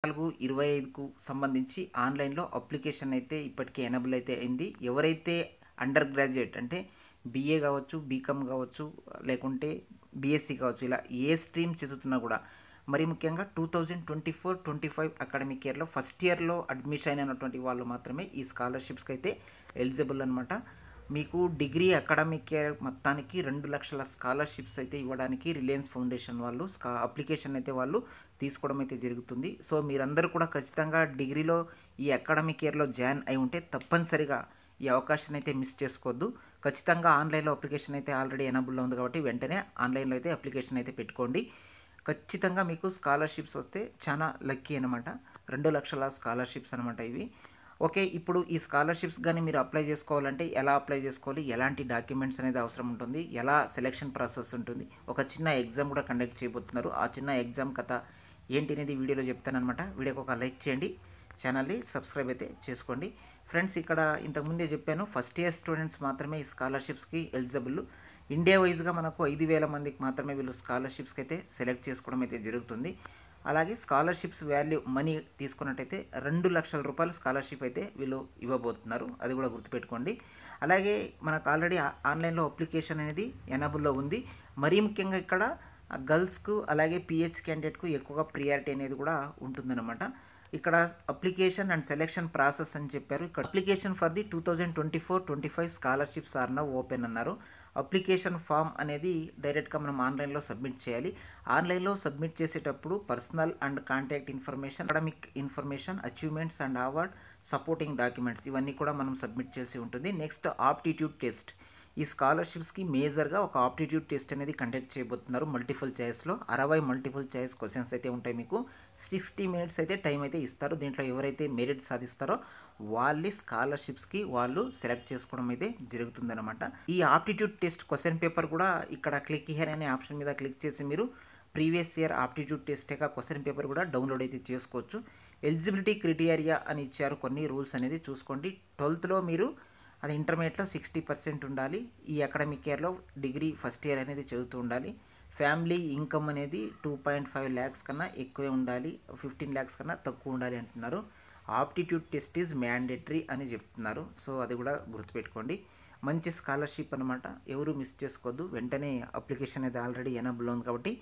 4/25కు సంబంధించి ఆన్‌లైన్‌లో అప్లికేషన్ అయితే ఇప్పటికే ఎనేబుల్ అయితే అయింది. ఎవరైతే అండర్ గ్రాడ్యుయేట్ అంటే బీఏ గావచ్చు, బీకామ్ గావచ్చు, లేకుంటే బీఎస్సీ కావచ్చు. ఇలా ఏ స్ట్రీమ్ చదువుతున్నా గూడా మరి ముఖ్యంగా 2024, 25 అకాడమిక్ ఇయర్‌లో ఫస్ట్ ఇయర్‌లో అడ్మిషన్ అయినటువంటి వాళ్ళు మాత్రమే ఈ స్కాలర్‌షిప్స్‌కైతే ఎలిజిబుల్ అనమాట. మీకు డిగ్రీ అకాడమిక్ ఇయర్ మొత్తానికి 2,00,000 స్కాలర్‌షిప్స్ అయితే ఇవ్వడానికి రిలయన్స్ ఫౌండేషన్ వాళ్ళు అప్లికేషన్ అయితే వాళ్ళు తీసుకోవడం అయితే జరుగుతుంది. సో మీరందరూ కూడా ఖచ్చితంగా డిగ్రీలో ఈ అకాడమిక్ ఇయర్‌లో జాయిన్ అయి ఉంటే తప్పనిసరిగా ఈ అవకాశాన్ని అయితే మిస్ చేసుకోవద్దు. ఖచ్చితంగా ఆన్‌లైన్‌లో అప్లికేషన్ అయితే ఆల్రెడీ ఎనేబుల్‌లో ఉంది కాబట్టి వెంటనే ఆన్‌లైన్‌లో అయితే అప్లికేషన్ అయితే పెట్టుకోండి. ఖచ్చితంగా మీకు స్కాలర్‌షిప్స్ వస్తే చాలా లక్కీ అనమాట. 2,00,000 స్కాలర్‌షిప్స్ అనమాట ఇవి. ఓకే. ఇప్పుడు ఈ స్కాలర్‌షిప్స్ గాని మీరు అప్లై చేసుకోవాలంటే ఎలా అప్లై చేసుకోవాలి? ఎలాంటి డాక్యుమెంట్స్ అనేది అవసరం ఉంటుంది? ఎలా సెలక్షన్ ప్రాసెస్ ఉంటుంది? ఒక చిన్న ఎగ్జామ్ కూడా కండక్ట్ చేయబోతున్నారు. ఆ చిన్న ఎగ్జామ్ కథ ఏంటి అనేది వీడియోలో చెప్తాననమాట. వీడియోకి ఒక లైక్ చేయండి. ఛానల్‌ని సబ్స్క్రైబ్ అయితే చేసుకోండి. ఫ్రెండ్స్ ఇక్కడ ఇంతకుముందే చెప్పాను ఫస్ట్ ఇయర్ స్టూడెంట్స్ మాత్రమే ఈ స్కాలర్‌షిప్స్‌కి ఎలిజిబుల్. ఇండియా వైస్‌గా మనకు 5,000 మందికి మాత్రమే వీళ్ళు స్కాలర్‌షిప్స్‌కి అయితే సెలెక్ట్ చేసుకోవడం అయితే జరుగుతుంది. అలాగే స్కాలర్‌షిప్స్ వాల్యూ మనీ తీసుకున్నట్టయితే రూ. 2,00,000 స్కాలర్‌షిప్ అయితే వీళ్ళు ఇవ్వబోతున్నారు. అది కూడా గుర్తుపెట్టుకోండి. అలాగే మనకు ఆల్రెడీ ఆన్‌లైన్‌లో అప్లికేషన్ అనేది ఎనేబుల్‌లో ఉంది. మరీ ముఖ్యంగా ఇక్కడ గర్ల్స్‌కు అలాగే పీహెచ్ క్యాండిడేట్‌కు ఎక్కువగా ప్రియారిటీ అనేది కూడా ఉంటుందన్నమాట. ఇక్కడ అప్లికేషన్ అండ్ సెలక్షన్ ప్రాసెస్ అని చెప్పారు. ఇక్కడ application for the 2024-25 scholarships are now open అన్నారు. అప్లికేషన్ ఫామ్ అనేది డైరెక్ట్‌గా మనం ఆన్‌లైన్‌లో సబ్మిట్ చేయాలి. ఆన్‌లైన్‌లో సబ్మిట్ చేసేటప్పుడు personal and contact information, academic information, achievements and award, supporting documents ఇవన్నీ కూడా మనం సబ్మిట్ చేయాల్సి ఉంటుంది. Next aptitude test. ఈ స్కాలర్‌షిప్స్‌కి మేజర్‌గా ఒక ఆప్టిట్యూడ్ టెస్ట్ అనేది కండక్ట్ చేయబోతున్నారు మల్టిపుల్ చాయిస్‌లో. 60 మల్టిపుల్ చాయిస్ క్వెషన్స్ అయితే ఉంటాయి మీకు. 60 మినిట్స్ అయితే టైం అయితే ఇస్తారు. దీంట్లో ఎవరైతే మెరిట్ సాధిస్తారో వాళ్ళి స్కాలర్‌షిప్స్‌కి వాళ్ళు సెలెక్ట్ చేసుకోవడం అయితే జరుగుతుందనమాట. ఈ ఆప్టిట్యూడ్ టెస్ట్ క్వెషన్ పేపర్ కూడా ఇక్కడ క్లిక్ హియర్ అనే ఆప్షన్ మీద క్లిక్ చేసి మీరు ప్రీవియస్ ఇయర్ ఆప్టిట్యూడ్ టెస్ట్ యొక్క క్వెషన్ పేపర్ కూడా డౌన్లోడ్ అయితే చేసుకోవచ్చు. ఎలిజిబిలిటీ క్రైటీరియా అని ఇచ్చారు కొన్ని రూల్స్ అనేది చూసుకోండి. 12థ్‌లో మీరు అది ఇంటర్మీడియట్‌లో 60% ఉండాలి. ఈ అకాడమిక్ ఇయర్‌లో డిగ్రీ ఫస్ట్ ఇయర్ అనేది చదువుతూ ఉండాలి. ఫ్యామిలీ ఇన్కమ్ అనేది 2.5 లాక్స్ కన్నా ఎక్కువే ఉండాలి. 15 లాక్స్ కన్నా తక్కువ ఉండాలి అంటున్నారు. ఆప్టిట్యూడ్ టెస్ట్ ఈజ్ మ్యాండేటరీ అని చెప్తున్నారు. సో అది కూడా గుర్తుపెట్టుకోండి. మంచి స్కాలర్‌షిప్ అనమాట. ఎవరు మిస్ చేసుకోవద్దు. వెంటనే అప్లికేషన్ అనేది ఆల్రెడీ ఎనేబుల్‌లో ఉంది కాబట్టి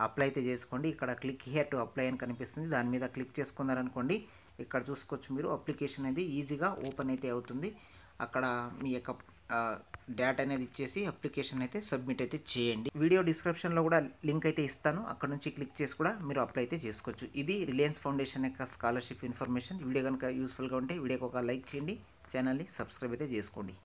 అప్లై అయితే చేసుకోండి. ఇక్కడ క్లిక్ హియర్ టు అప్లై అని కనిపిస్తుంది. దాని మీద క్లిక్ చేసుకున్నారనుకోండి ఇక్కడ చూసుకోవచ్చు మీరు అప్లికేషన్ అనేది ఈజీగా ఓపెన్ అయితే అవుతుంది. అక్కడ మీ యొక్క డేటా అనేది ఇచ్చేసి అప్లికేషన్ అయితే సబ్మిట్ అయితే చేయండి. వీడియో డిస్క్రిప్షన్లో కూడా లింక్ అయితే ఇస్తాను. అక్కడ నుంచి క్లిక్ చేసి కూడా మీరు అప్లై అయితే చేసుకోవచ్చు. ఇది రిలయన్స్ ఫౌండేషన్ యొక్క స్కాలర్‌షిప్ ఇన్ఫర్మేషన్. వీడియో కనుక యూస్ఫుల్గా ఉంటే వీడియోకి ఒక లైక్ చేయండి. ఛానల్‌ని సబ్స్క్రైబ్ అయితే చేసుకోండి.